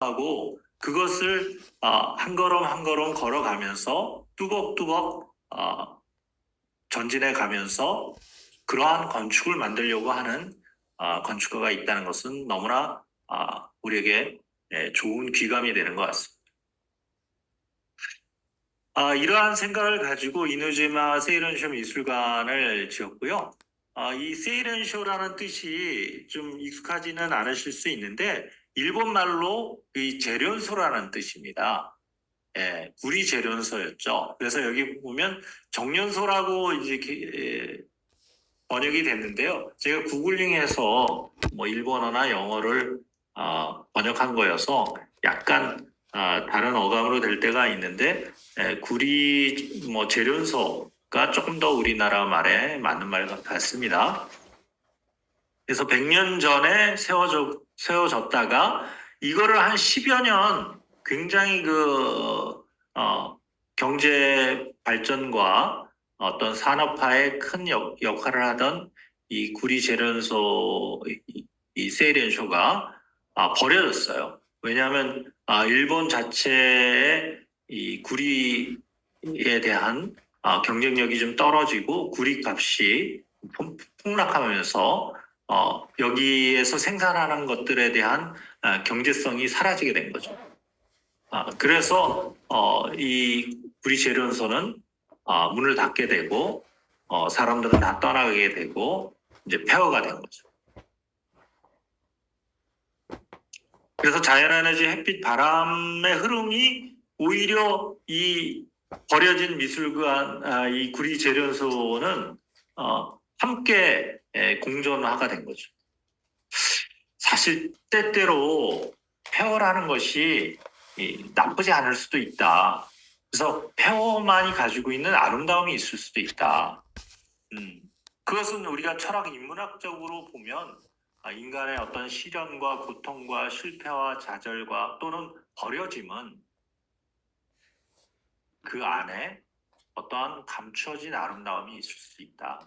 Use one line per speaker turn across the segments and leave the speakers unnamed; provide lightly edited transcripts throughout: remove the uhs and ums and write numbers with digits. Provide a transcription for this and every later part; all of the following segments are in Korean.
하고 그것을 한 걸음 한 걸음 걸어가면서 뚜벅뚜벅 전진해 가면서 그러한 건축을 만들려고 하는 건축가가 있다는 것은 너무나 우리에게 좋은 귀감이 되는 것 같습니다. 이러한 생각을 가지고 이누지마 세이런쇼 미술관을 지었고요. 이 세이런쇼라는 뜻이 좀 익숙하지는 않으실 수 있는데 일본 말로 이 재련소라는 뜻입니다. 예, 구리 재련소였죠. 그래서 여기 보면 정련소라고 이제 번역이 됐는데요. 제가 구글링해서 뭐 일본어나 영어를 번역한 거여서 약간 다른 어감으로 될 때가 있는데 구리 뭐 재련소가 조금 더 우리나라 말에 맞는 말 같습니다. 그래서 100년 전에 세워졌다가 이거를 한 10여 년 굉장히 경제 발전과 어떤 산업화에 큰 역할을 하던 이 구리 재련소, 이 세이렌쇼가 버려졌어요. 왜냐하면 일본 자체의 이 구리에 대한 경쟁력이 좀 떨어지고 구리 값이 폭락하면서 여기에서 생산하는 것들에 대한 경제성이 사라지게 된 거죠. 그래서 이 구리재련소는 문을 닫게 되고 사람들은 다 떠나게 되고 이제 폐허가 된 거죠. 그래서 자연에너지, 햇빛, 바람의 흐름이 오히려 이 버려진 미술관, 이 구리재련소는 함께 공존화가 된 거죠. 사실 때때로 폐허라는 것이 나쁘지 않을 수도 있다. 그래서 폐허만이 가지고 있는 아름다움이 있을 수도 있다. 그것은 우리가 철학 인문학적으로 보면 인간의 어떤 시련과 고통과 실패와 좌절과 또는 버려짐은 그 안에 어떠한 감추어진 아름다움이 있을 수 있다.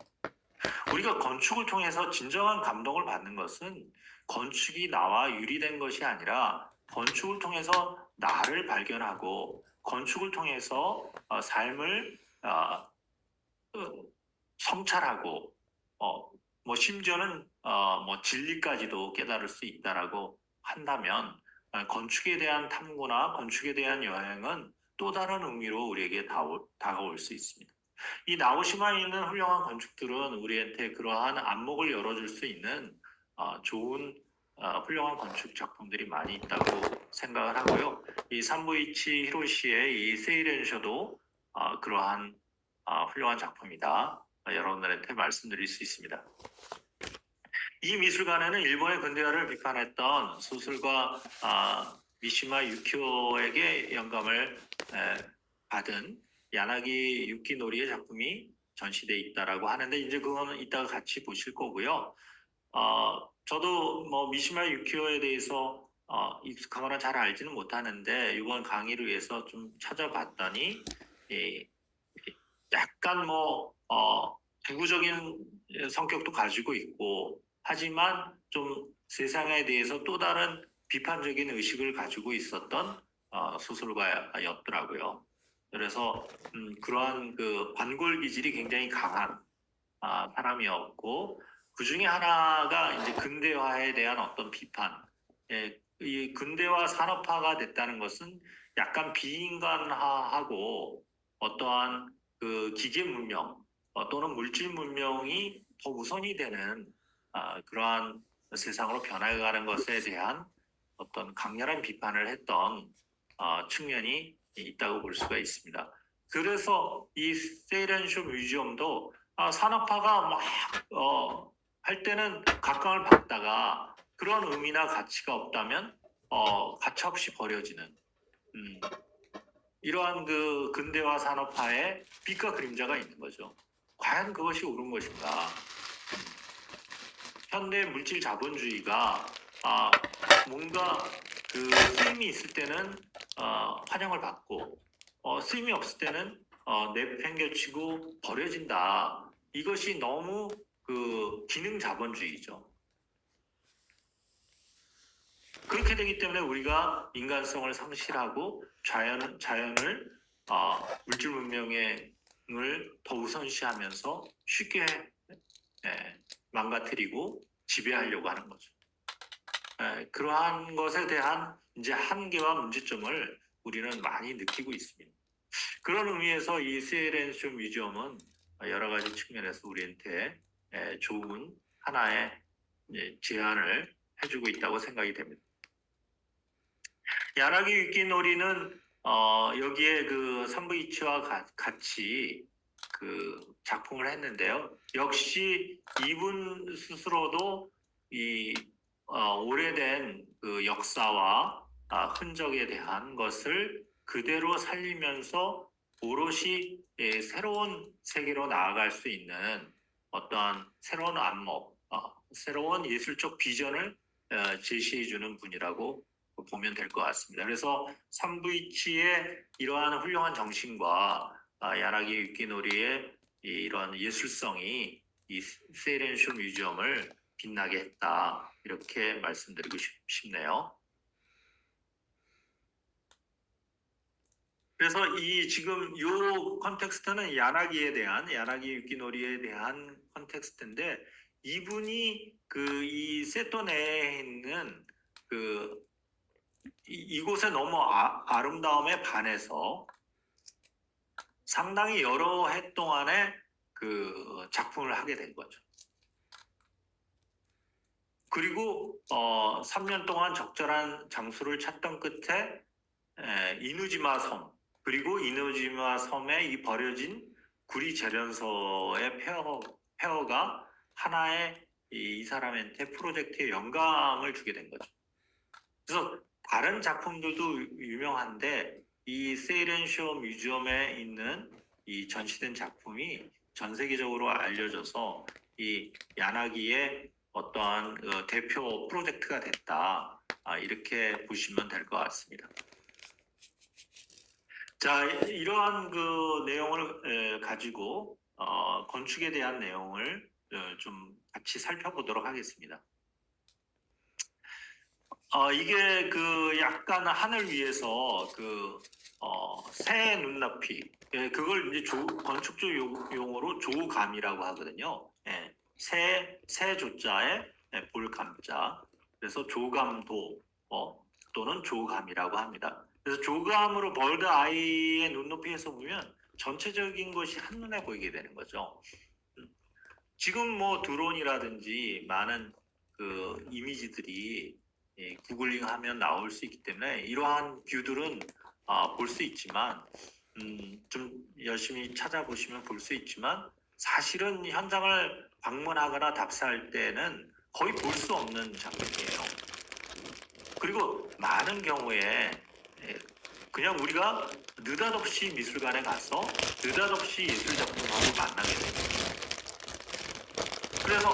우리가 건축을 통해서 진정한 감동을 받는 것은 건축이 나와 유리된 것이 아니라 건축을 통해서 나를 발견하고 건축을 통해서 삶을 성찰하고 뭐 심지어는 뭐 진리까지도 깨달을 수 있다라고 한다면 건축에 대한 탐구나 건축에 대한 여행은 또 다른 의미로 우리에게 다가올 수 있습니다. 이 나오시마에 있는 훌륭한 건축들은 우리한테 그러한 안목을 열어줄 수 있는 좋은 훌륭한 건축 작품들이 많이 있다고 생각을 하고요. 이 산부이치 히로시의 이 세이렌쇼도 그러한 훌륭한 작품이다. 여러분들한테 말씀드릴 수 있습니다. 이 미술관에는 일본의 근대화를 비판했던 소설가 미시마 유키오에게 영감을 받은 야나기 유키노리의 작품이 전시돼 있다라고 하는데 이제 그거는 이따가 같이 보실 거고요. 저도 뭐 미시마 유키오에 대해서 익숙하거나 잘 알지는 못하는데 이번 강의를 위해서 좀 찾아봤더니 약간 부구적인 성격도 가지고 있고 하지만 좀 세상에 대해서 또 다른 비판적인 의식을 가지고 있었던 소설가였더라고요. 그래서 그러한 그 반골 기질이 굉장히 강한 사람이었고 그 중에 하나가 이제 근대화에 대한 어떤 비판. 이 근대화 산업화가 됐다는 것은 약간 비인간화하고 어떠한 그 기계 문명 또는 물질 문명이 더 우선이 되는 그러한 세상으로 변해가는 것에 대한 어떤 강렬한 비판을 했던 측면이 있다고 볼 수가 있습니다. 그래서 이 세이렌쇼 뮤지엄도 산업화가 막 할 때는 각광을 받다가 그런 의미나 가치가 없다면 가차없이 버려지는 이러한 그 근대화 산업화에 빛과 그림자가 있는 거죠. 과연 그것이 옳은 것인가? 현대 물질 자본주의가 뭔가 그 쓰임이 있을 때는 환영을 받고 쓰임이 없을 때는 내팽개치고 버려진다. 이것이 너무 그 기능 자본주의죠. 그렇게 되기 때문에 우리가 인간성을 상실하고 자연을 물질 문명을 더 우선시하면서 쉽게 망가뜨리고 지배하려고 하는 거죠. 그러한 것에 대한 이제 한계와 문제점을 우리는 많이 느끼고 있습니다. 그런 의미에서 이 세렌쇼 뮤지엄은 여러 가지 측면에서 우리한테 좋은 하나의 제안을 해주고 있다고 생각이 됩니다. 야나기 유키노리는 여기에 그 산부이치와 같이 그 작품을 했는데요. 역시 이분 스스로도 이 오래된 그 역사와 흔적에 대한 것을 그대로 살리면서 오롯이 새로운 세계로 나아갈 수 있는 어떠한 새로운 안목, 새로운 예술적 비전을 제시해주는 분이라고 보면 될 것 같습니다. 그래서 산부이치의 이러한 훌륭한 정신과 야나기 유키노리의 이런 예술성이 이 세이렌쇼 뮤지엄을 빛나게 했다. 이렇게 말씀드리고 싶네요. 그래서 이 지금 요 컨텍스트는 야나기 유키노리에 대한 컨텍스트인데 이분이 그 이 세토 내에 있는 그 이곳의 너무 아름다움에 반해서 상당히 여러 해 동안에 그 작품을 하게 된 거죠. 그리고 3년 동안 적절한 장소를 찾던 끝에 이누지마 섬 그리고 이누지마 섬에 이 버려진 구리 재련소의 폐허가 하나의 이 사람한테 프로젝트에 영감을 주게 된 거죠. 그래서 다른 작품들도 유명한데 이 세이렌쇼 뮤지엄에 있는 이 전시된 작품이 전 세계적으로 알려져서 이 야나기의 어떠한 대표 프로젝트가 됐다. 이렇게 보시면 될 것 같습니다. 자, 이러한 그 내용을 가지고 건축에 대한 내용을 좀 같이 살펴보도록 하겠습니다. 이게 그 약간 하늘 위에서 그 새 눈높이 그걸 이제 건축적 용어로 조감이라고 하거든요. 새 조자에 볼감자 그래서 조감도 또는 조감이라고 합니다. 그래서 조감으로 벌드 아이의 눈높이에서 보면 전체적인 것이 한눈에 보이게 되는 거죠. 지금 뭐 드론이라든지 많은 그 이미지들이 구글링하면 나올 수 있기 때문에 이러한 뷰들은 볼 수 있지만 좀 열심히 찾아보시면 볼 수 있지만 사실은 현장을 방문하거나 답사할 때는 거의 볼 수 없는 장면이에요. 그리고 많은 경우에 그냥 우리가 느닷없이 미술관에 가서 느닷없이 예술 작품하고 만나게 됩니다. 그래서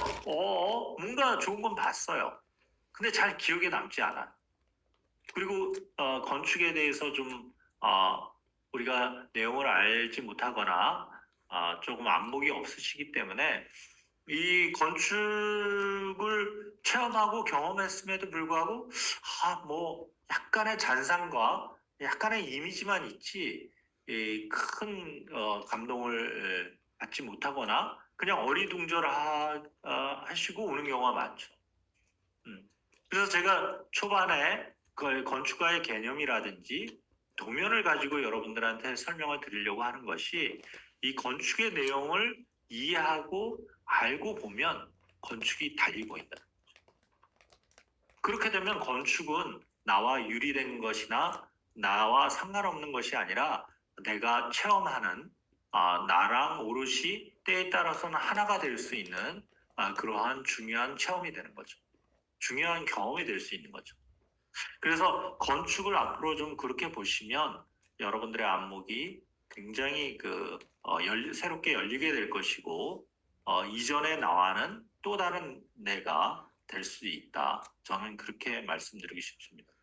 뭔가 좋은 건 봤어요. 근데 잘 기억에 남지 않아. 그리고 건축에 대해서 좀 우리가 내용을 알지 못하거나 조금 안목이 없으시기 때문에 이 건축을 체험하고 경험했음에도 불구하고 뭐 약간의 잔상과 약간의 이미지만 있지 큰 감동을 받지 못하거나 그냥 어리둥절하시고 오는 경우가 많죠. 그래서 제가 초반에 그 건축가의 개념이라든지 도면을 가지고 여러분들한테 설명을 드리려고 하는 것이 이 건축의 내용을 이해하고 알고 보면 건축이 달리 보인다. 그렇게 되면 건축은 나와 유리된 것이나 나와 상관없는 것이 아니라 내가 체험하는 나랑 오롯이 때에 따라서는 하나가 될 수 있는 그러한 중요한 체험이 되는 거죠. 중요한 경험이 될 수 있는 거죠. 그래서 건축을 앞으로 좀 그렇게 보시면 여러분들의 안목이 굉장히 새롭게 열리게 될 것이고 이전에 나와는 또 다른 내가 될 수 있다. 저는 그렇게 말씀드리고 싶습니다.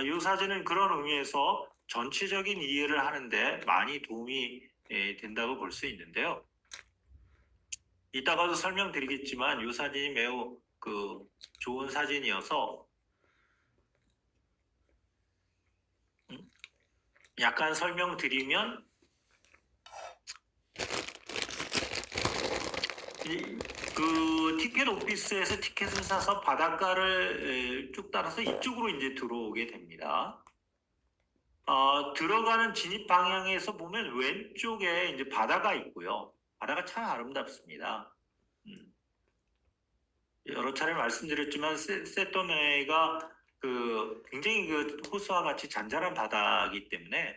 이 사진은 그런 의미에서 전체적인 이해를 하는데 많이 도움이 된다고 볼 수 있는데요. 이따가도 설명드리겠지만 이 사진이 매우 좋은 사진이어서 약간 설명드리면 그 티켓 오피스에서 티켓을 사서 바닷가를 쭉 따라서 이쪽으로 이제 들어오게 됩니다. 들어가는 진입 방향에서 보면 왼쪽에 이제 바다가 있고요. 바다가 참 아름답습니다. 음, 여러 차례 말씀드렸지만 세토네가 그 굉장히 그 호수와 같이 잔잔한 바다이기 때문에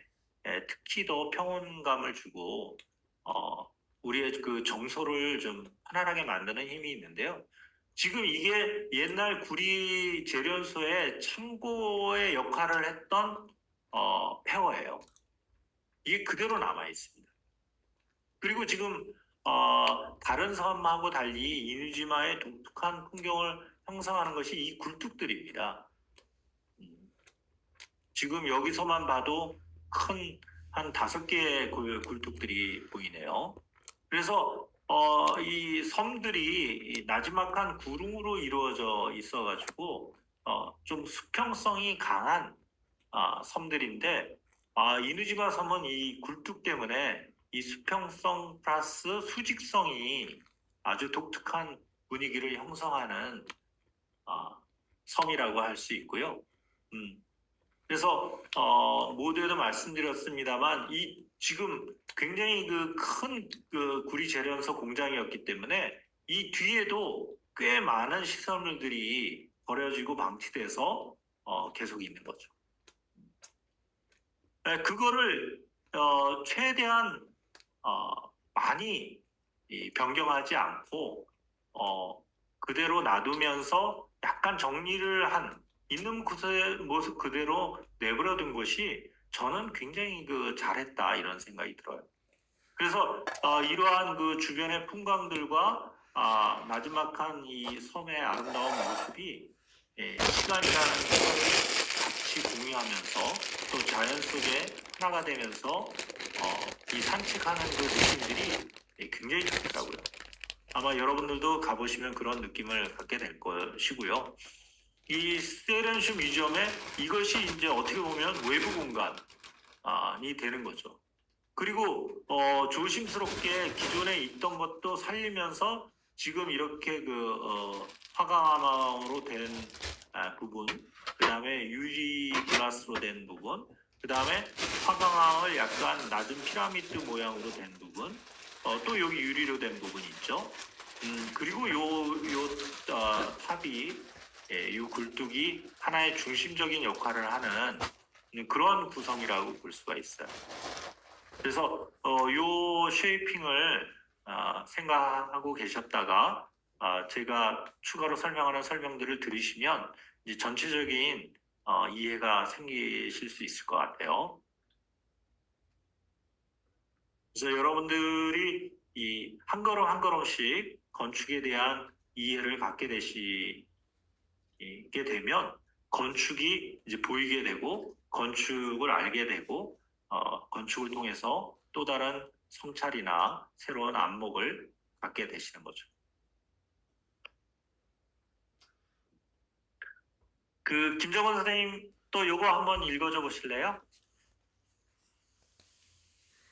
특히 더 평온감을 주고 어, 우리의 그 정서를 좀 편안하게 만드는 힘이 있는데요. 지금 이게 옛날 구리 재련소의 창고의 역할을 했던 폐허예요. 이게 그대로 남아 있습니다. 그리고 지금 다른 섬하고 달리 이누지마의 독특한 풍경을 형성하는 것이 이 굴뚝들입니다. 음, 지금 여기서만 봐도 큰 한 5개의 굴뚝들이 보이네요. 그래서 이 섬들이 나지막한 구름으로 이루어져 있어가지고 좀 수평성이 강한 섬들인데 이누지마 섬은 이 굴뚝 때문에 이 수평성 플러스 수직성이 아주 독특한 분위기를 형성하는 아, 섬이라고 할 수 있고요. 그래서 모두에도 말씀드렸습니다만 이 지금 굉장히 그 큰 그 구리 재련소 공장이었기 때문에 이 뒤에도 꽤 많은 시설물들이 버려지고 방치돼서 계속 있는 거죠. 그거를 최대한 많이 변경하지 않고 그대로 놔두면서 약간 정리를 한 있는 모습 그대로 내버려둔 것이 저는 굉장히 그 잘했다 이런 생각이 들어요. 그래서 이러한 그 주변의 풍광들과 나지막한 이 섬의 아름다운 모습이 시간이라는 것을 같이 공유하면서 또 자연 속에 하나가 되면서 이 산책하는 그 느낌들이 굉장히 좋더라고요. 아마 여러분들도 가보시면 그런 느낌을 갖게 될 것이고요. 이 세렌슈 뮤지엄에 이것이 이제 어떻게 보면 외부 공간이 되는 거죠. 그리고 조심스럽게 기존에 있던 것도 살리면서 지금 이렇게 그 화강암으로 된 부분, 그 다음에 유리 글라스로 된 부분, 그 다음에 화강암을 약간 낮은 피라미드 모양으로 된 부분, 또 여기 유리로 된 부분이 있죠. 그리고 요 탑이, 요 굴뚝이 하나의 중심적인 역할을 하는 그런 구성이라고 볼 수가 있어요. 그래서 요 쉐이핑을 생각하고 계셨다가 제가 추가로 설명하는 설명들을 들으시면 이제 전체적인 이해가 생기실 수 있을 것 같아요. 그래서 여러분들이 이 한 걸음 한 걸음씩 건축에 대한 이해를 갖게 되시게 되면 건축이 이제 보이게 되고 건축을 알게 되고 건축을 통해서 또 다른 성찰이나 새로운 안목을 갖게 되시는 거죠. 그 김정은 선생님 또 요거 한번 읽어줘 보실래요?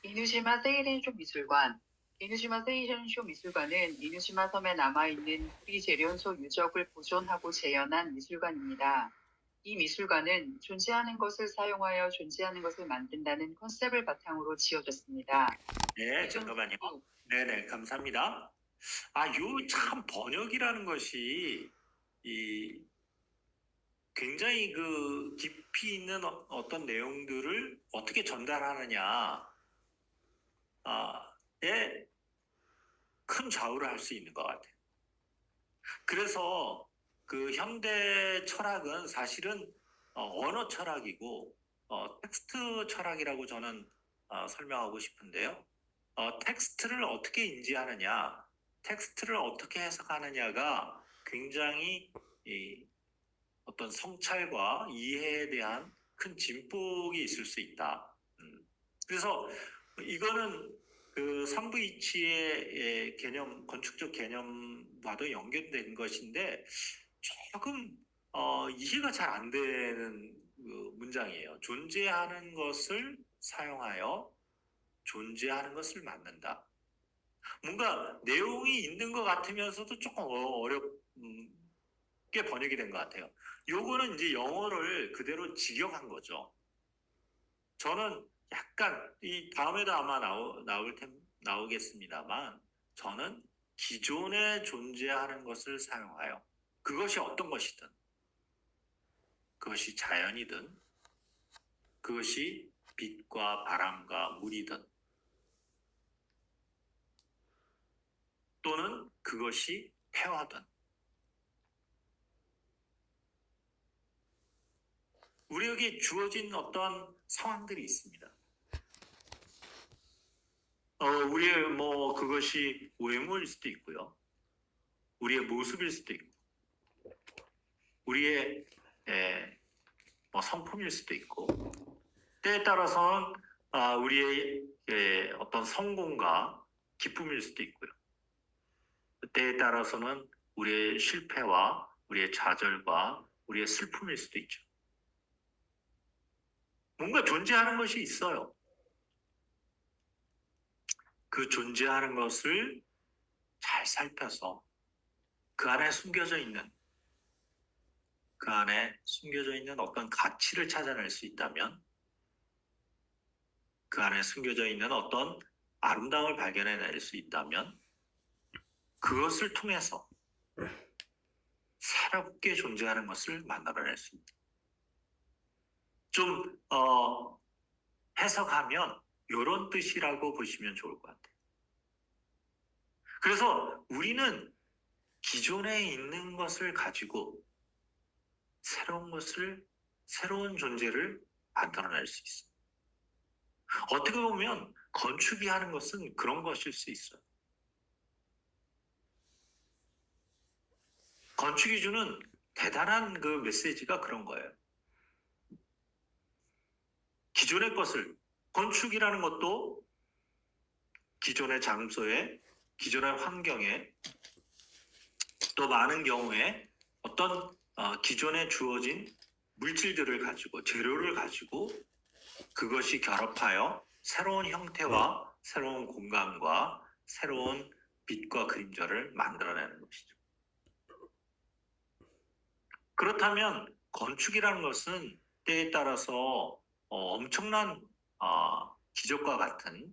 이누시마 세이렌쇼 미술관. 이누시마 세이렌쇼 미술관은 이누시마 섬에 남아있는 구리 재련소 유적을 보존하고 재현한 미술관입니다. 이 미술관은 존재하는 것을 사용하여 존재하는 것을 만든다는 컨셉을 바탕으로 지어졌습니다.
네, 잠깐만요. 네네, 감사합니다. 요 참 번역이라는 것이 이 굉장히 그 깊이 있는 어떤 내용들을 어떻게 전달하느냐에 큰 좌우를 할 수 있는 것 같아요. 그래서 그 현대 철학은 사실은 언어 철학이고 텍스트 철학이라고 저는 설명하고 싶은데요. 텍스트를 어떻게 인지하느냐, 텍스트를 어떻게 해석하느냐가 굉장히 이 어떤 성찰과 이해에 대한 큰 진폭이 있을 수 있다. 그래서 이거는 그 삼부이치의 개념, 건축적 개념과도 연결된 것인데 조금 이해가 잘 안 되는 그 문장이에요. 존재하는 것을 사용하여 존재하는 것을 만든다. 뭔가 내용이 있는 것 같으면서도 조금 어렵게 번역이 된 것 같아요. 요거는 이제 영어를 그대로 직역한 거죠. 저는 약간 이 다음에도 아마 나오겠습니다만 저는 기존에 존재하는 것을 사용하여 그것이 어떤 것이든 그것이 자연이든 그것이 빛과 바람과 물이든 또는 그것이 해와든 우리에게 주어진 어떤 상황들이 있습니다. 우리의 뭐 그것이 외모일 수도 있고요. 우리의 모습일 수도 있고, 우리의 뭐 성품일 수도 있고, 때에 따라서는 우리의 어떤 성공과 기쁨일 수도 있고요. 때에 따라서는 우리의 실패와 우리의 좌절과 우리의 슬픔일 수도 있죠. 뭔가 존재하는 것이 있어요. 그 존재하는 것을 잘 살펴서 그 안에 숨겨져 있는 어떤 가치를 찾아낼 수 있다면 그 안에 숨겨져 있는 어떤 아름다움을 발견해낼 수 있다면 그것을 통해서 새롭게 존재하는 것을 만들어낼 수 있다. 좀 해석하면 이런 뜻이라고 보시면 좋을 것 같아요. 그래서 우리는 기존에 있는 것을 가지고 새로운 존재를 만들어낼 수 있어요. 어떻게 보면 건축이 하는 것은 그런 것일 수 있어요. 건축이 주는 대단한 그 메시지가 그런 거예요. 기존의 것을, 건축이라는 것도 기존의 장소에, 기존의 환경에, 또 많은 경우에 어떤 기존에 주어진 물질들을 가지고, 재료를 가지고 그것이 결합하여 새로운 형태와 새로운 공간과 새로운 빛과 그림자를 만들어내는 것이죠. 그렇다면 건축이라는 것은 때에 따라서 엄청난 기적과 같은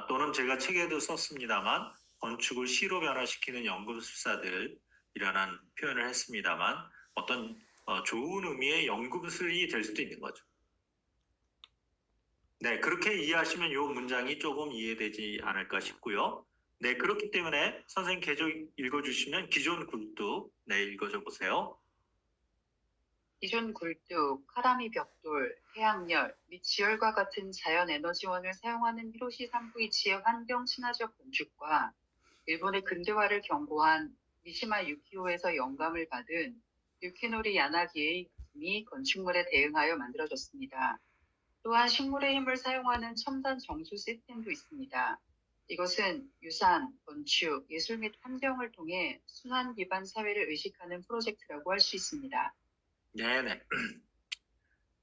또는 제가 책에도 썼습니다만 건축을 시로 변화시키는 연금술사들이라는 표현을 했습니다만 어떤 좋은 의미의 연금술이 될 수도 있는 거죠. 네, 그렇게 이해하시면 이 문장이 조금 이해되지 않을까 싶고요. 네, 그렇기 때문에 선생님 계속 읽어주시면 기존 굴뚝, 네, 읽어줘 보세요.
기존 굴뚝, 카라미 벽돌, 해양열 및 지열과 같은 자연 에너지원을 사용하는 히로시 산부이치의 환경 친화적 건축과 일본의 근대화를 경고한 미시마 유키오에서 영감을 받은 유키노리 야나기의 작품이 건축물에 대응하여 만들어졌습니다. 또한 식물의 힘을 사용하는 첨단 정수 시스템도 있습니다. 이것은 유산, 건축, 예술 및 환경을 통해 순환 기반 사회를 의식하는 프로젝트라고 할 수 있습니다.
네네.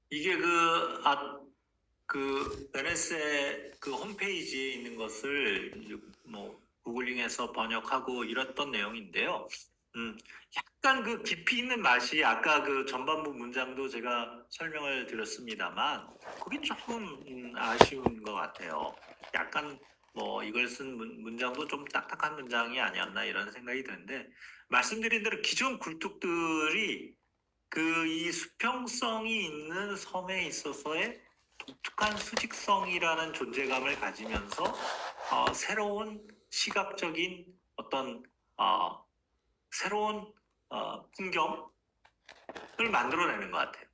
이게 베네스의 그 홈페이지에 있는 것을 뭐 구글링해서 번역하고 이랬던 내용인데요. 약간 그 깊이 있는 맛이 아까 그 전반부 문장도 제가 설명을 드렸습니다만 그게 조금 아쉬운 것 같아요. 약간 뭐 이걸 쓴 문장도 좀 딱딱한 문장이 아니었나 이런 생각이 드는데 말씀드린 대로 기존 굴뚝들이 이 수평성이 있는 섬에 있어서의 독특한 수직성이라는 존재감을 가지면서 새로운 시각적인 어떤 새로운 풍경을 만들어내는 것 같아요.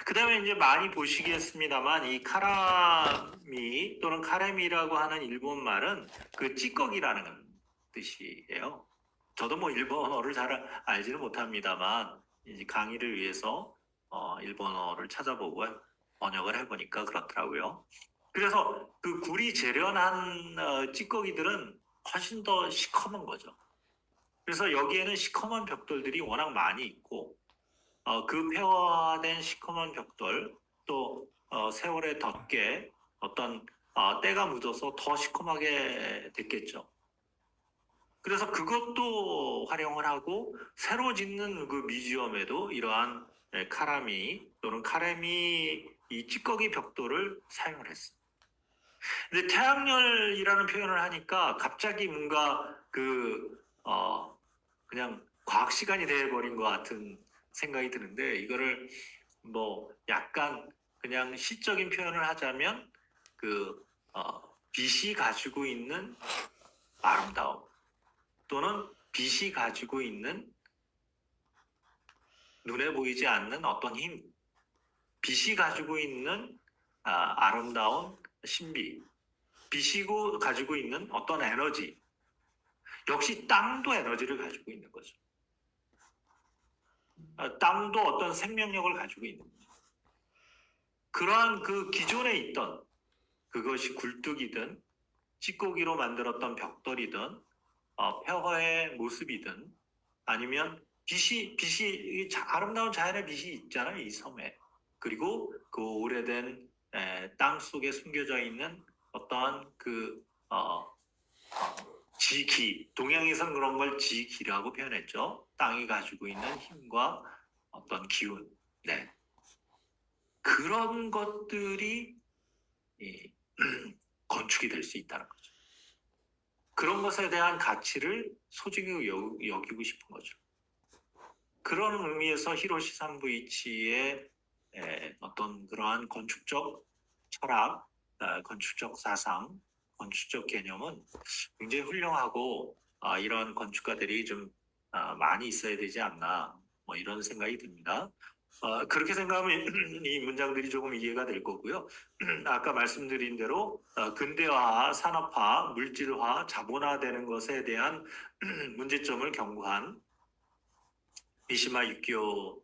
그 다음에 이제 많이 보시겠습니다만 이 카라미 또는 카레미라고 하는 일본 말은 그 찌꺼기라는 뜻이에요. 저도 뭐 일본어를 잘 알지는 못합니다만 이제 강의를 위해서 일본어를 찾아보고 번역을 해보니까 그렇더라고요. 그래서 그 굴이 재련한 찌꺼기들은 훨씬 더 시커먼 거죠. 그래서 여기에는 시커먼 벽돌들이 워낙 많이 있고 그 폐화된 시커먼 벽돌 또 세월의 덮개 어떤 때가 묻어서 더 시커멓게 됐겠죠. 그래서 그것도 활용을 하고 새로 짓는 그 뮤지엄에도 이러한 카라미 또는 카레미 이 찌꺼기 벽돌을 사용을 했어요. 근데 태양열이라는 표현을 하니까 갑자기 뭔가 그냥 과학 시간이 돼버린 것 같은 생각이 드는데 이거를 뭐 약간 그냥 시적인 표현을 하자면 빛이 가지고 있는 아름다움 또는 빛이 가지고 있는 눈에 보이지 않는 어떤 힘, 빛이 가지고 있는 아름다운 신비, 빛이 가지고 있는 어떤 에너지, 역시 땅도 에너지를 가지고 있는 거죠. 땅도 어떤 생명력을 가지고 있는 거죠. 그러한 그 기존에 있던 그것이 굴뚝이든 찌꺼기로 만들었던 벽돌이든 폐허의 모습이든 아니면 빛이 아름다운 자연의 빛이 있잖아요, 이 섬에. 그리고 그 오래된 땅 속에 숨겨져 있는 어떠한 지기, 동양에서는 그런 걸 지기라고 표현했죠. 땅이 가지고 있는 힘과 어떤 기운, 네. 그런 것들이 건축이 될 수 있다는 거죠. 그런 것에 대한 가치를 소중히 여기고 싶은 거죠. 그런 의미에서 히로시 산부이치의 어떤 그러한 건축적 철학, 건축적 사상, 건축적 개념은 굉장히 훌륭하고 이런 건축가들이 좀 많이 있어야 되지 않나 뭐 이런 생각이 듭니다. 그렇게 생각하면 이 문장들이 조금 이해가 될 거고요. 아까 말씀드린 대로 근대화, 산업화, 물질화, 자본화되는 것에 대한 문제점을 경고한 미시마 유키오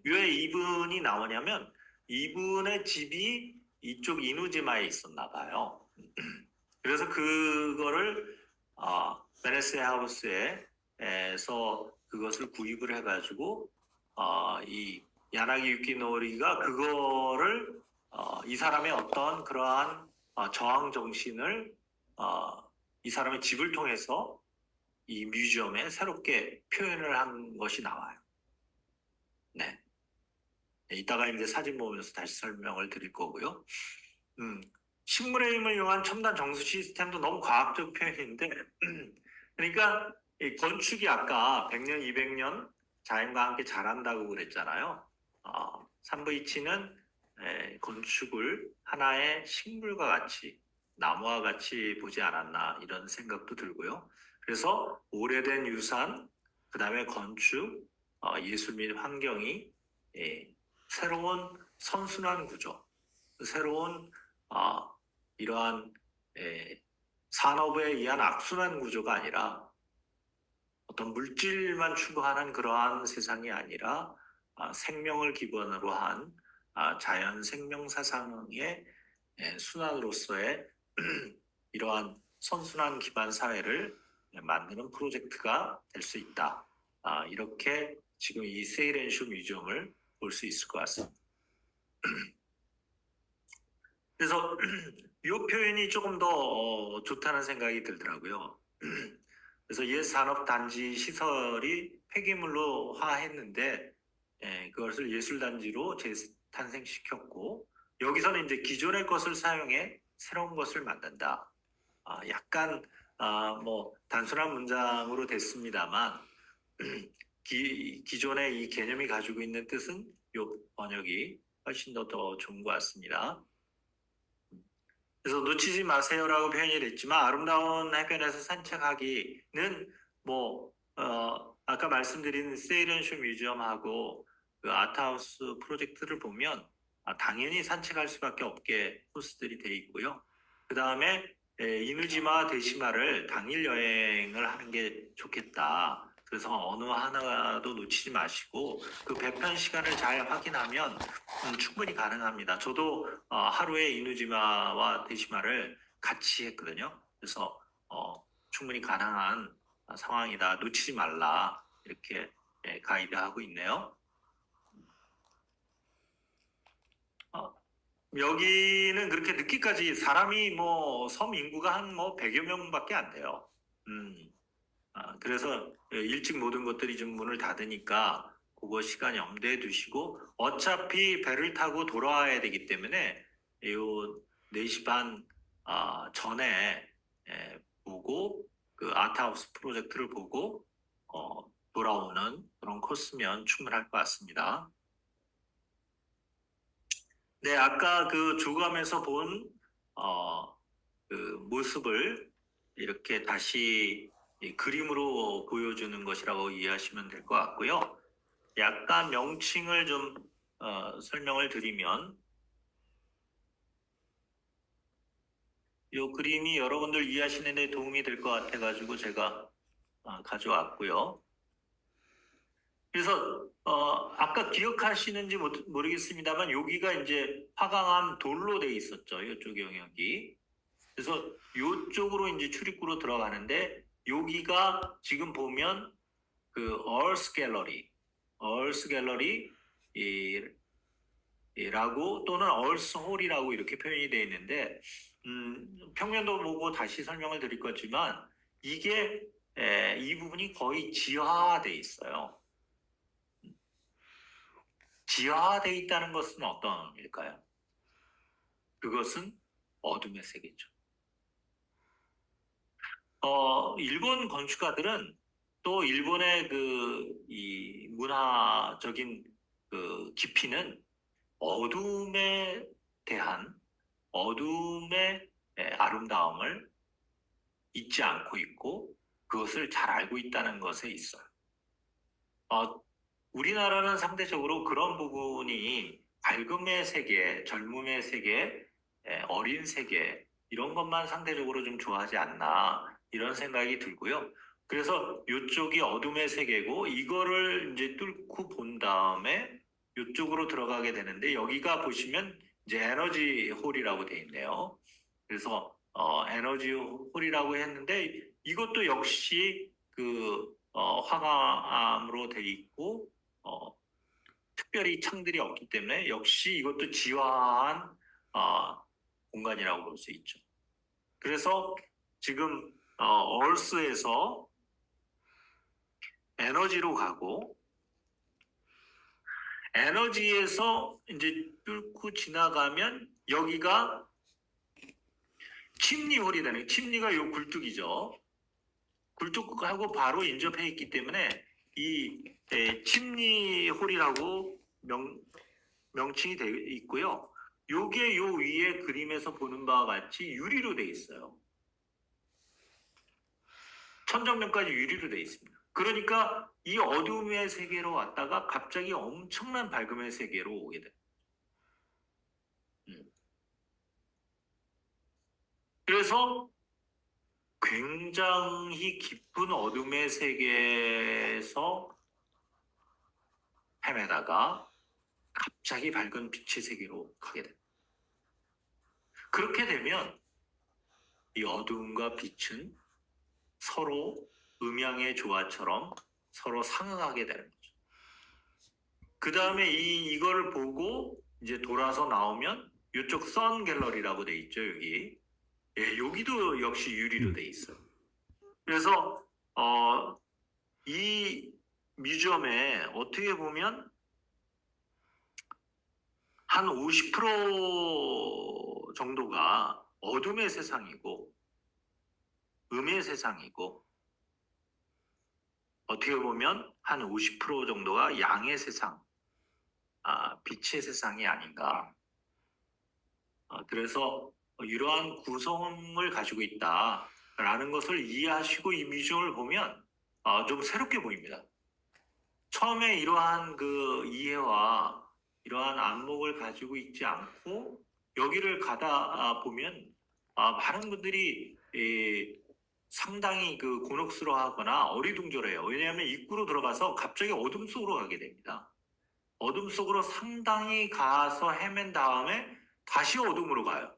왜 이분이 나오냐면 이분의 집이 이쪽 이누지마에 있었나 봐요. 그래서 그거를 베네스 하우스에서 그것을 구입을 해가지고 이 야나기 유키노리가 그거를 이 사람의 어떤 그러한 저항 정신을 이 사람의 집을 통해서 이 뮤지엄에 새롭게 표현을 한 것이 나와요. 네. 이따가 이제 사진 보면서 다시 설명을 드릴 거고요. 식물의 힘을 이용한 첨단 정수 시스템도 너무 과학적 표현인데, 그러니까 이 건축이 아까 100년, 200년 자연과 함께 자란다고 그랬잖아요. 산부이치는 건축을 하나의 식물과 같이, 나무와 같이 보지 않았나 이런 생각도 들고요. 그래서 오래된 유산, 그 다음에 건축, 예술 및 환경이 새로운 선순환 구조, 새로운 이러한 산업에 의한 악순환 구조가 아니라 어떤 물질만 추구하는 그러한 세상이 아니라 생명을 기본으로 한 자연 생명 사상의 순환으로서의 이러한 선순환 기반 사회를 만드는 프로젝트가 될 수 있다. 이렇게 지금 이 세이렌쇼 뮤지엄을 볼 수 있을 것 같습니다. 그래서 이 표현이 조금 더 좋다는 생각이 들더라고요. 그래서 옛 산업단지 시설이 폐기물로 화했는데 그것을 예술단지로 재탄생시켰고 여기서는 이제 기존의 것을 사용해 새로운 것을 만든다. 약간 뭐 단순한 문장으로 됐습니다만 기존의 이 개념이 가지고 있는 뜻은 이 번역이 훨씬 더 좋은 것 같습니다. 그래서 놓치지 마세요라고 표현이 됐지만 아름다운 해변에서 산책하기는 아까 말씀드린 세이렌쇼 뮤지엄하고 그 아트하우스 프로젝트를 보면 당연히 산책할 수밖에 없게 코스들이 돼 있고요. 그 다음에 이누지마 데시마를 당일 여행을 하는 게 좋겠다. 그래서 어느 하나도 놓치지 마시고 그 배편 시간을 잘 확인하면 충분히 가능합니다. 저도 하루에 이누지마와 데시마를 같이 했거든요. 그래서 충분히 가능한 상황이다. 놓치지 말라. 이렇게 가이드하고 있네요. 여기는 그렇게 늦게까지 사람이 뭐 섬 인구가 한 뭐 100여 명밖에 안 돼요. 그래서 일찍 모든 것들이 좀 문을 닫으니까 그거 시간 염두에 두시고 어차피 배를 타고 돌아와야 되기 때문에 요 4시 반 전에 보고 그 아트하우스 프로젝트를 보고 돌아오는 그런 코스면 충분할 것 같습니다. 네, 아까 그 주감에서 본 그 모습을 이렇게 다시 이 그림으로 보여주는 것이라고 이해하시면 될 것 같고요. 약간 명칭을 좀 설명을 드리면 이 그림이 여러분들 이해하시는 데 도움이 될 것 같아가지고 제가 가져왔고요. 그래서 아까 기억하시는지 모르겠습니다만 여기가 이제 화강암 돌로 돼 있었죠. 이쪽 영역이. 그래서 이쪽으로 이제 출입구로 들어가는데 여기가 지금 보면 그 얼스 갤러리 라고 또는 얼스 홀이라고 이렇게 표현이 되어 있는데 평면도 보고 다시 설명을 드릴 거지만 이게 이 부분이 거의 지하화돼 있어요. 지하화돼 있다는 것은 어떤 의미일까요? 그것은 어둠의 세계죠. 일본 건축가들은 또 일본의 이 문화적인 그 깊이는 어둠에 대한 어둠의 아름다움을 잊지 않고 있고 그것을 잘 알고 있다는 것에 있어요. 우리나라는 상대적으로 그런 부분이 밝음의 세계, 젊음의 세계, 어린 세계 이런 것만 상대적으로 좀 좋아하지 않나 이런 생각이 들고요. 그래서 이쪽이 어둠의 세계고 이거를 이제 뚫고 본 다음에 이쪽으로 들어가게 되는데 여기가 보시면 이제 에너지 홀이라고 돼 있네요. 그래서 에너지 홀이라고 했는데 이것도 역시 화강암으로 돼 있고 특별히 창들이 없기 때문에 역시 이것도 지화한 공간이라고 볼 수 있죠. 그래서 지금 얼스에서 에너지로 가고 에너지에서 이제 뚫고 지나가면 여기가 침리홀이 되는 침리가 요 굴뚝이죠. 굴뚝하고 바로 인접해 있기 때문에 이 침리홀이라고 명칭이 되어 있고요. 요게 요 위에 그림에서 보는 바와 같이 유리로 되어 있어요. 천정면까지 유리로 되어 있습니다. 그러니까 이 어둠의 세계로 왔다가 갑자기 엄청난 밝음의 세계로 오게 됩니다. 그래서 굉장히 깊은 어둠의 세계에서 헤매다가 갑자기 밝은 빛의 세계로 가게 됩니다. 그렇게 되면 이 어둠과 빛은 서로 음양의 조화처럼 서로 상응하게 되는 거죠. 그 다음에 이거를 보고 이제 돌아서 나오면 이쪽 선 갤러리라고 돼 있죠, 여기. 여기도 역시 유리로 돼 있어요. 그래서 이 뮤지엄에 어떻게 보면 한 50% 정도가 어둠의 세상이고 음의 세상이고 어떻게 보면 한 50% 정도가 양의 세상, 빛의 세상이 아닌가. 그래서 이러한 구성을 가지고 있다라는 것을 이해하시고 이 뮤지엄을 보면 좀 새롭게 보입니다. 처음에 이러한 그 이해와 이러한 안목을 가지고 있지 않고 여기를 가다 보면 많은 분들이 상당히 그 곤혹스러워하거나 어리둥절해요. 왜냐하면 입구로 들어가서 갑자기 어둠 속으로 가게 됩니다. 어둠 속으로 상당히 가서 헤맨 다음에 다시 어둠으로 가요.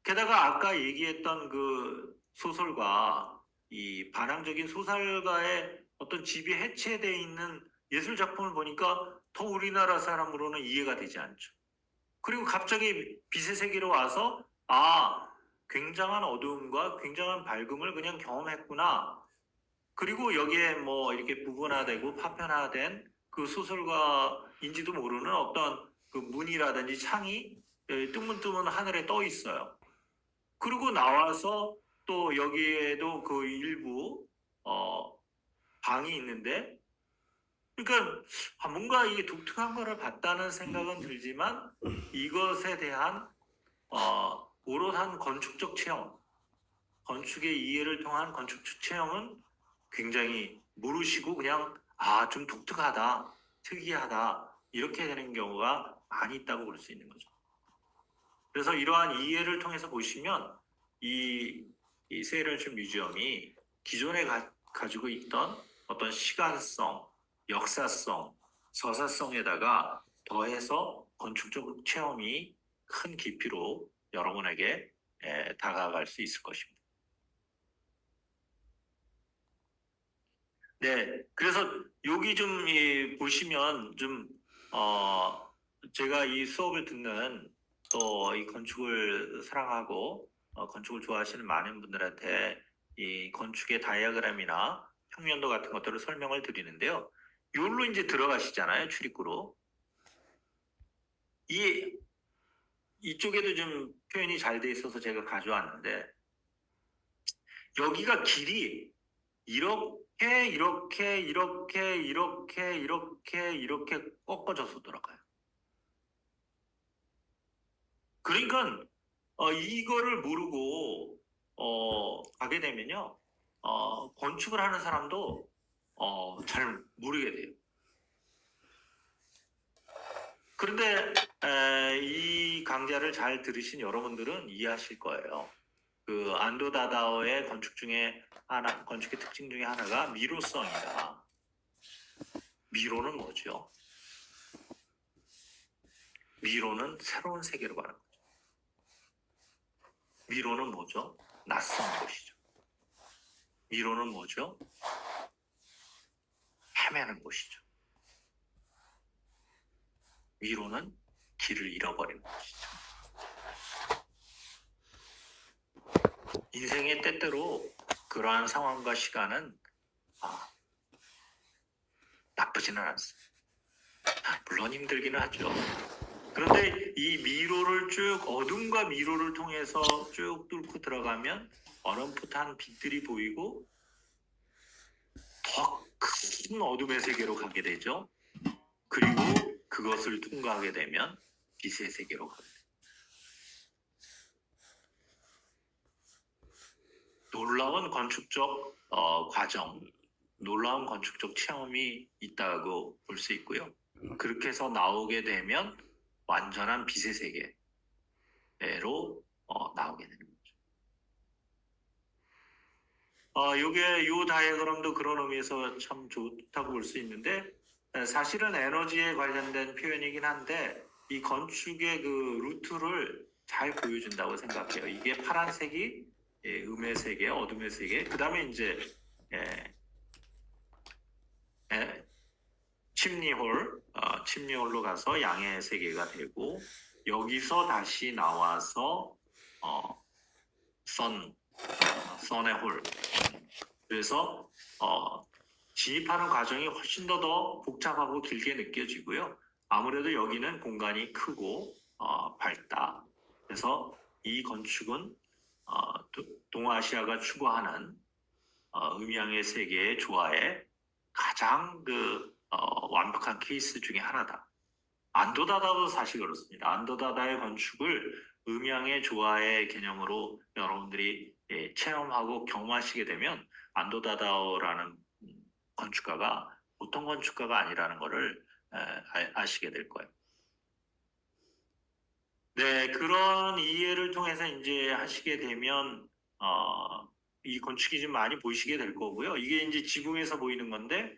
게다가 아까 얘기했던 그 소설가, 이 반항적인 소설가의 어떤 집이 해체되어 있는 예술 작품을 보니까 더 우리나라 사람으로는 이해가 되지 않죠. 그리고 갑자기 빛의 세계로 와서 굉장한 어두움과 굉장한 밝음을 그냥 경험했구나. 그리고 여기에 뭐 이렇게 부분화되고 파편화된 그 소설가인지도 모르는 어떤 그 문이라든지 창이 뜨문뜨문 하늘에 떠 있어요. 그리고 나와서 또 여기에도 그 일부 방이 있는데, 그러니까 뭔가 이게 독특한 거를 봤다는 생각은 들지만 이것에 대한 오롯한 건축적 체험, 건축의 이해를 통한 건축적 체험은 굉장히 모르시고 그냥 좀 독특하다, 특이하다 이렇게 되는 경우가 많이 있다고 볼 수 있는 거죠. 그래서 이러한 이해를 통해서 보시면 이 세일런쇼 뮤지엄이 기존에 가지고 있던 어떤 시간성, 역사성, 서사성에다가 더해서 건축적 체험이 큰 깊이로 여러분에게 다가갈 수 있을 것입니다. 네, 그래서 여기 좀 보시면 좀 제가 이 수업을 듣는 또 이 건축을 사랑하고 건축을 좋아하시는 많은 분들한테 이 건축의 다이어그램이나 평면도 같은 것들을 설명을 드리는데요. 여기로 이제 들어가시잖아요, 출입구로. 이쪽에도 좀 표현이 잘 돼 있어서 제가 가져왔는데, 여기가 길이 이렇게 꺾어져서 돌아가요. 그러니까 이거를 모르고 가게 되면요, 건축을 하는 사람도 잘 모르게 돼요. 그런데 이 강좌를 잘 들으신 여러분들은 이해하실 거예요. 그 안도 다다오의 건축의 특징 중에 하나가 미로성이다. 미로는 뭐죠? 미로는 새로운 세계로 가는 거죠. 미로는 뭐죠? 낯선 곳이죠. 미로는 뭐죠? 헤매는 곳이죠. 미로는 길을 잃어버리는 곳이죠. 인생의 때때로 그러한 상황과 시간은 나쁘지는 않습니다. 물론 힘들기는 하죠. 그런데 이 미로를 어둠과 미로를 통해서 쭉 뚫고 들어가면 어렴풋한 빛들이 보이고 더 큰 어둠의 세계로 가게 되죠. 그리고 그것을 통과하게 되면 빛의 세계로 가게 됩니다. 놀라운 건축적 과정, 놀라운 건축적 체험이 있다고 볼 수 있고요. 그렇게 해서 나오게 되면 완전한 빛의 세계로 나오게 되는 거죠. 요 다이어그램도 그런 의미에서 참 좋다고 볼 수 있는데, 사실은 에너지에 관련된 표현이긴 한데 이 건축의 그 루트를 잘 보여준다고 생각해요. 이게 파란색이 음의 세계, 어둠의 세계, 그 다음에 이제 침리홀로 가서 양의 세계가 되고, 여기서 다시 나와서 선의 홀. 그래서 진입하는 과정이 훨씬 더 복잡하고 길게 느껴지고요. 아무래도 여기는 공간이 크고 밝다. 그래서 이 건축은 동아시아가 추구하는 음양의 세계의 조화의 가장 완벽한 케이스 중에 하나다. 안도다다도 사실 그렇습니다. 안도다다의 건축을 음양의 조화의 개념으로 여러분들이 체험하고 경험하시게 되면 안도다다오라는 건축가가 보통 건축가가 아니라는 것을 아시게 될 거예요. 네, 그런 이해를 통해서 이제 하시게 되면 이 건축이 좀 많이 보이시게 될 거고요. 이게 이제 지붕에서 보이는 건데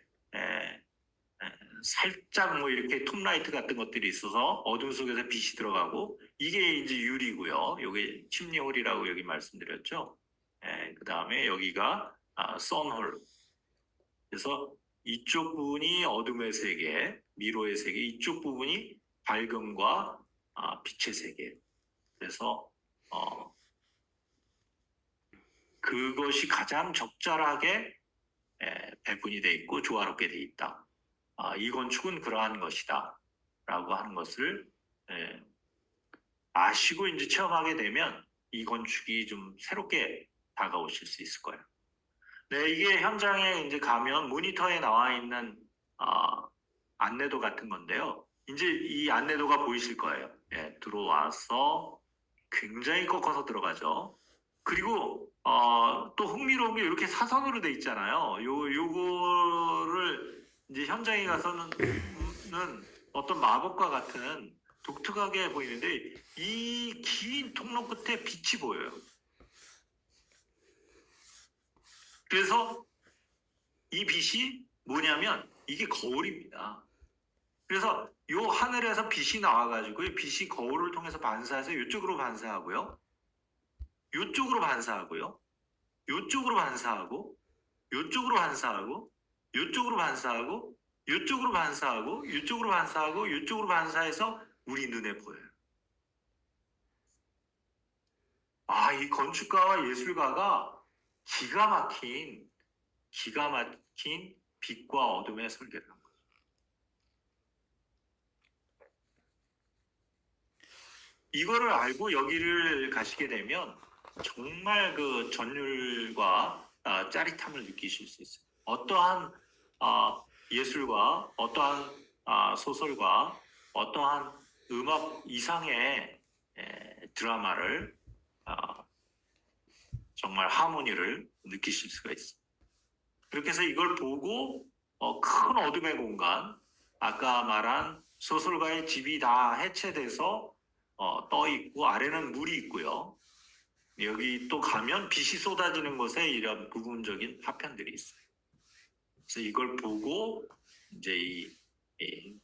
살짝 뭐 이렇게 톱라이트 같은 것들이 있어서 어둠 속에서 빛이 들어가고, 이게 이제 유리고요. 요게 침리홀이라고 여기 말씀드렸죠. 그 다음에 여기가 선홀. 그래서 이쪽 부분이 어둠의 세계, 미로의 세계, 이쪽 부분이 밝음과 빛의 세계. 그래서 그것이 가장 적절하게 배분이 돼 있고 조화롭게 돼 있다. 이 건축은 그러한 것이다. 라고 하는 것을 아시고 이제 체험하게 되면 이 건축이 좀 새롭게 다가오실 수 있을 거예요. 네, 이게 현장에 이제 가면 모니터에 나와 있는 안내도 같은 건데요. 이제 이 안내도가 보이실 거예요. 들어와서 굉장히 꺾어서 들어가죠. 그리고 또 흥미로운 게 이렇게 사선으로 돼 있잖아요. 요거를 이제 현장에 가서는 어떤 마법과 같은 독특하게 보이는데 이 긴 통로 끝에 빛이 보여요. 그래서 이 빛이 뭐냐면 이게 거울입니다. 그래서 요 하늘에서 빛이 나와가지고 이 빛이 거울을 통해서 반사해서 이쪽으로 반사하고요. 이쪽으로 반사하고요. 이쪽으로 반사하고 이쪽으로 반사하고 이쪽으로 반사하고 이쪽으로 반사하고 이쪽으로 반사하고 이쪽으로 반사해서 우리 눈에 보여요. 이 건축가와 예술가가 기가 막힌 빛과 어둠의 설계를 한 거죠. 이거를 알고 여기를 가시게 되면 정말 그 전율과 짜릿함을 느끼실 수 있어요. 어떠한 예술과 어떠한 소설과 어떠한 음악 이상의 드라마를 정말 하모니를 느끼실 수가 있어요. 그렇게 해서 이걸 보고 큰 어둠의 공간, 아까 말한 소설가의 집이 다 해체돼서 떠 있고 아래는 물이 있고요. 여기 또 가면 빛이 쏟아지는 곳에 이런 부분적인 파편들이 있어요. 그래서 이걸 보고 이제 이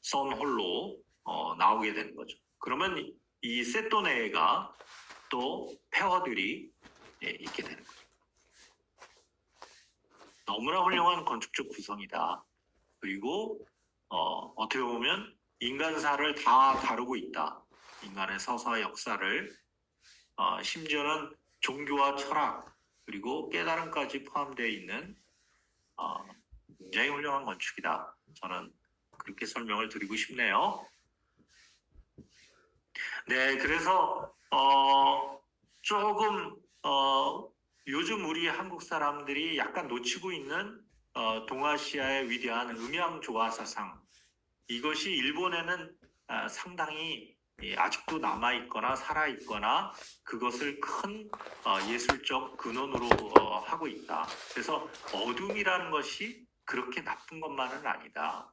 선홀로 나오게 되는 거죠. 그러면 이 세토네가 또 폐허들이 있게 되는 거죠. 너무나 훌륭한 건축적 구성이다. 그리고 어떻게 보면 인간사를 다 다루고 있다. 인간의 서사와 역사를 심지어는 종교와 철학 그리고 깨달음까지 포함되어 있는 굉장히 훌륭한 건축이다. 저는 그렇게 설명을 드리고 싶네요. 네, 그래서 조금 요즘 우리 한국 사람들이 약간 놓치고 있는 동아시아의 위대한 음양 조화 사상, 이것이 일본에는 상당히 아직도 남아 있거나 살아 있거나 그것을 큰 예술적 근원으로 하고 있다. 그래서 어둠이라는 것이 그렇게 나쁜 것만은 아니다.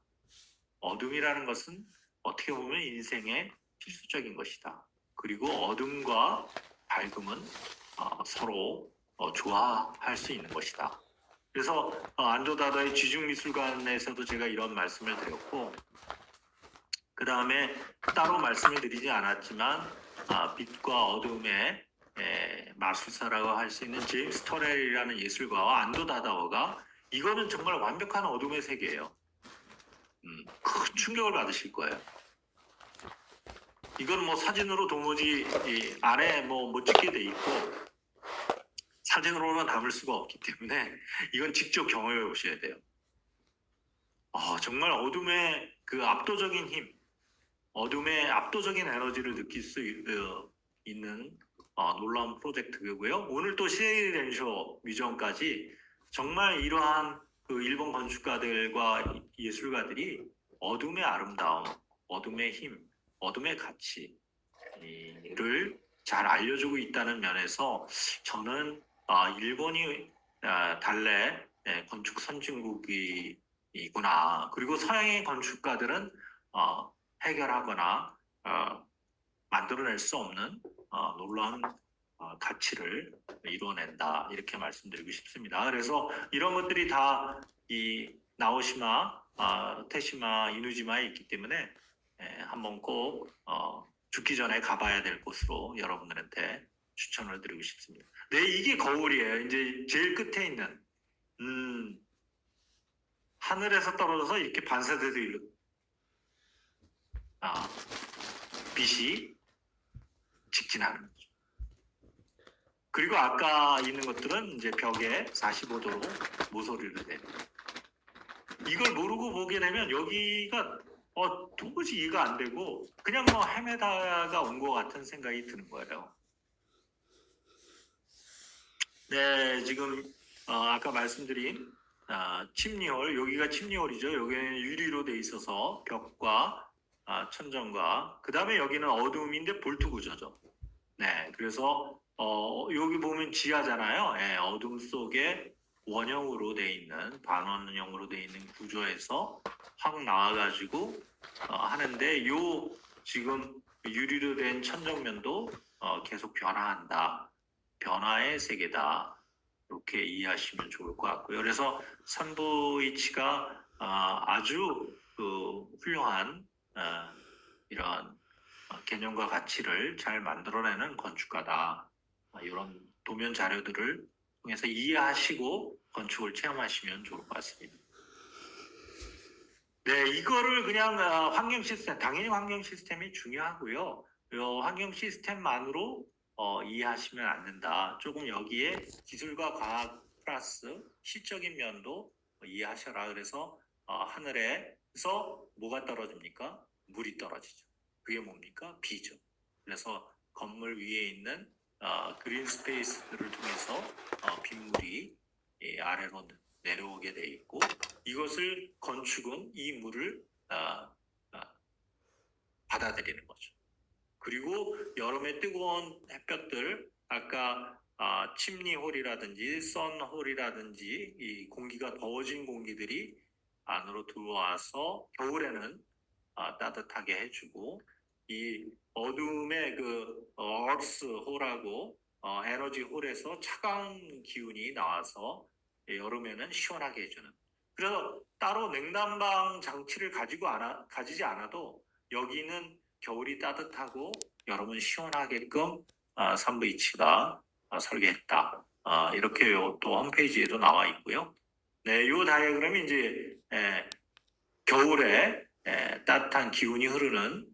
어둠이라는 것은 어떻게 보면 인생의 필수적인 것이다. 그리고 어둠과 밝음은 서로 조화할 수 있는 것이다. 그래서 안도다다의 지중미술관에서도 제가 이런 말씀을 드렸고, 그 다음에 따로 말씀을 드리지 않았지만 빛과 어둠의 마술사라고 할 수 있는 제임스 터렐이라는 예술가와 안도다다오가 이거는 정말 완벽한 어둠의 세계예요. 큰 충격을 받으실 거예요. 이건 뭐 사진으로 도무지 안에 못 찍게 돼 있고 사진으로는 담을 수가 없기 때문에 이건 직접 경험해 보셔야 돼요. 정말 어둠의 그 압도적인 힘, 어둠의 압도적인 에너지를 느낄 수 있는 놀라운 프로젝트고요. 오늘 또 시에이 렌쇼 뮤지엄까지 정말 이러한 그 일본 건축가들과 예술가들이 어둠의 아름다움, 어둠의 힘, 어둠의 가치를 잘 알려주고 있다는 면에서 저는 일본이 달래 건축 선진국이구나. 그리고 서양의 건축가들은 해결하거나 만들어낼 수 없는 놀라운 가치를 이루어낸다. 이렇게 말씀드리고 싶습니다. 그래서 이런 것들이 다 이 나오시마, 테시마, 이누지마에 있기 때문에 한번 꼭 죽기 전에 가봐야 될 곳으로 여러분들한테 추천을 드리고 싶습니다. 네, 이게 거울이에요. 이제 제일 끝에 있는 하늘에서 떨어져서 이렇게 반사돼서 빛이 짓진 않은 거죠. 그리고 아까 있는 것들은 이제 벽에 45도로 모서리를 내는. 이걸 모르고 보게 되면 여기가 도무지 이해가 안 되고 그냥 뭐 헤매다가 온 것 같은 생각이 드는 거예요. 네, 지금 아까 말씀드린 침리홀, 여기가 침리홀이죠. 여기는 유리로 돼 있어서 벽과 천정과 그 다음에 여기는 어두움인데 볼트 구조죠. 네, 그래서 여기 보면 지하잖아요. 네, 어둠 속에 원형으로 돼 있는 반원형으로 돼 있는 구조에서 확 나와가지고 하는데 요 지금 유리로 된 천정면도 계속 변화한다. 변화의 세계다. 이렇게 이해하시면 좋을 것 같고요. 그래서 산부이치가 아주 훌륭한 이런 개념과 가치를 잘 만들어내는 건축가다. 이런 도면 자료들을 통해서 이해하시고 건축을 체험하시면 좋을 것 같습니다. 네, 이거를 그냥 환경 시스템, 당연히 환경 시스템이 중요하고요. 이 환경 시스템만으로 이해하시면 안 된다. 조금 여기에 기술과 과학 플러스 시적인 면도 이해하셔라. 그래서 하늘에서 뭐가 떨어집니까? 물이 떨어지죠. 그게 뭡니까? 비죠. 그래서 건물 위에 있는 그린 스페이스들을 통해서 빗물이 아래로 내려오게 돼 있고 이것을 건축은 이 물을 받아들이는 거죠. 그리고 여름에 뜨거운 햇볕들 아까 침리홀이라든지 선홀이라든지 이 공기가 더워진 공기들이 안으로 들어와서 겨울에는 따뜻하게 해주고 이 어둠의 그 얼스 홀하고 에너지 홀에서 차가운 기운이 나와서 여름에는 시원하게 해주는. 그래서 따로 냉난방 장치를 가지지 않아도 여기는 겨울이 따뜻하고 여름은 시원하게끔 산부인치가 설계했다. 이렇게 또 홈페이지에도 나와 있고요. 네, 이 다이어그램이 이제 겨울에 따뜻한 기운이 흐르는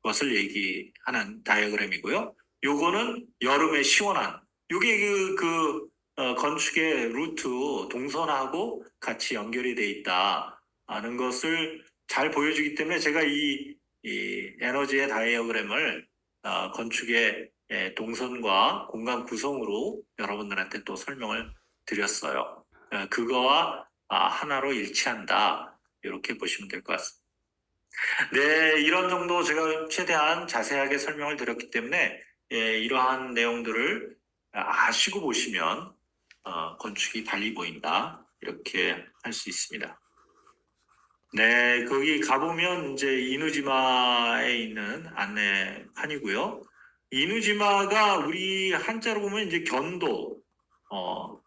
것을 얘기하는 다이어그램이고요. 요거는 여름에 시원한. 요게 건축의 루트 동선하고 같이 연결이 돼 있다는 것을 잘 보여주기 때문에 제가 이 에너지의 다이어그램을 건축의 동선과 공간 구성으로 여러분들한테 또 설명을 드렸어요. 그거와 하나로 일치한다. 이렇게 보시면 될 것 같습니다. 네, 이런 정도 제가 최대한 자세하게 설명을 드렸기 때문에 이러한 내용들을 아시고 보시면 건축이 달리 보인다. 이렇게 할 수 있습니다. 네, 거기 가보면 이제 이누지마에 있는 안내판이고요. 이누지마가 우리 한자로 보면 이제 견도,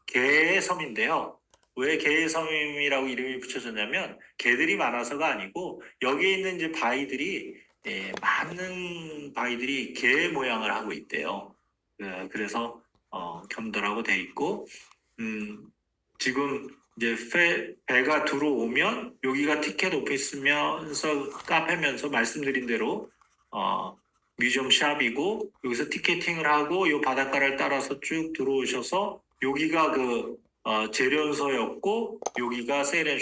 개의 섬인데요. 왜 개의 섬이라고 이름이 붙여졌냐면 개들이 많아서가 아니고 여기에 있는 이제 바위들이 많은 바위들이 개 모양을 하고 있대요. 그래서 견도라고 돼 있고 지금 이제 배가 들어오면 여기가 티켓 오피스면서 카페면서 말씀드린 대로 뮤지엄 샵이고 여기서 티켓팅을 하고 이 바닷가를 따라서 쭉 들어오셔서 여기가 재련소였고 여기가 세일앤